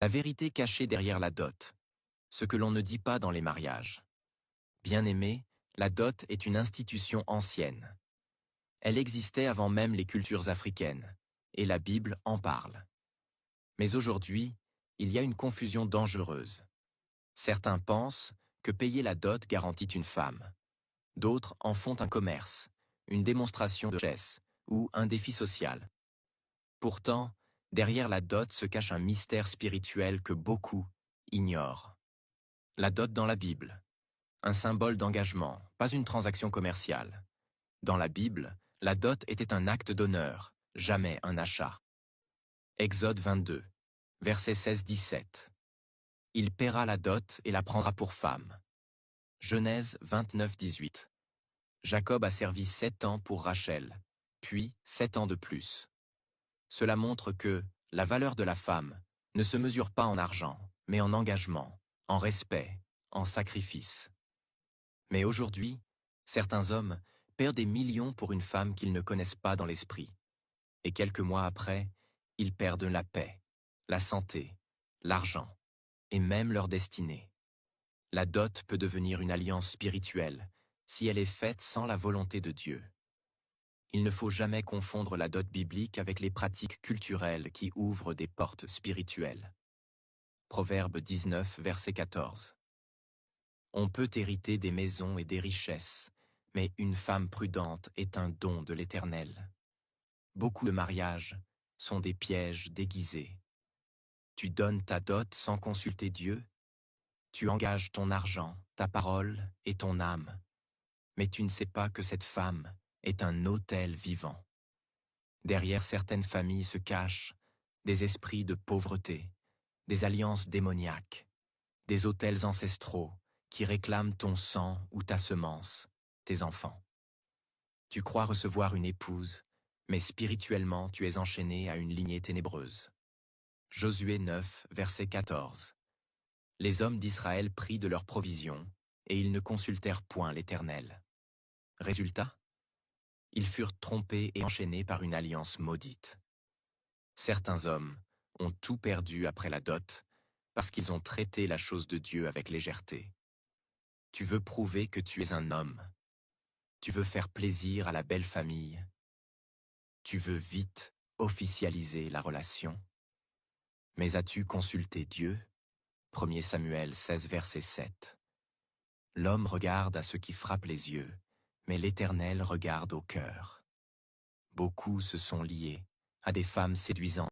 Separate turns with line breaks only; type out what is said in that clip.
La vérité cachée derrière la dot. Ce que l'on ne dit pas dans les mariages. Bien-aimé, la dot est une institution ancienne. Elle existait avant même les cultures africaines, et la Bible en parle. Mais aujourd'hui, il y a une confusion dangereuse. Certains pensent que payer la dot garantit une femme. D'autres en font un commerce, une démonstration de richesse ou un défi social. Pourtant, derrière la dot se cache un mystère spirituel que beaucoup ignorent. La dot dans la Bible. Un symbole d'engagement, pas une transaction commerciale. Dans la Bible, la dot était un acte d'honneur, jamais un achat. Exode 22, versets 16-17. Il paiera la dot et la prendra pour femme. Genèse 29-18. Jacob a servi 7 ans pour Rachel, puis 7 ans de plus. Cela montre que la valeur de la femme ne se mesure pas en argent, mais en engagement, en respect, en sacrifice. Mais aujourd'hui, certains hommes perdent des millions pour une femme qu'ils ne connaissent pas dans l'esprit. Et quelques mois après, ils perdent la paix, la santé, l'argent, et même leur destinée. La dot peut devenir une alliance spirituelle si elle est faite sans la volonté de Dieu. Il ne faut jamais confondre la dot biblique avec les pratiques culturelles qui ouvrent des portes spirituelles. Proverbe 19, verset 14. On peut hériter des maisons et des richesses, mais une femme prudente est un don de l'Éternel. Beaucoup de mariages sont des pièges déguisés. Tu donnes ta dot sans consulter Dieu. Tu engages ton argent, ta parole et ton âme. Mais tu ne sais pas que cette femme est un autel vivant. Derrière certaines familles se cachent des esprits de pauvreté, des alliances démoniaques, des autels ancestraux qui réclament ton sang ou ta semence, tes enfants. Tu crois recevoir une épouse, mais spirituellement tu es enchaîné à une lignée ténébreuse. Josué 9, verset 14. Les hommes d'Israël prient de leurs provisions, et ils ne consultèrent point l'Éternel. Résultat, ils furent trompés et enchaînés par une alliance maudite. Certains hommes ont tout perdu après la dot, parce qu'ils ont traité la chose de Dieu avec légèreté. Tu veux prouver que tu es un homme. Tu veux faire plaisir à la belle famille. Tu veux vite officialiser la relation. Mais as-tu consulté Dieu? 1 Samuel 16, verset 7. L'homme regarde à ce qui frappe les yeux, mais l'Éternel regarde au cœur. Beaucoup se sont liés à des femmes séduisantes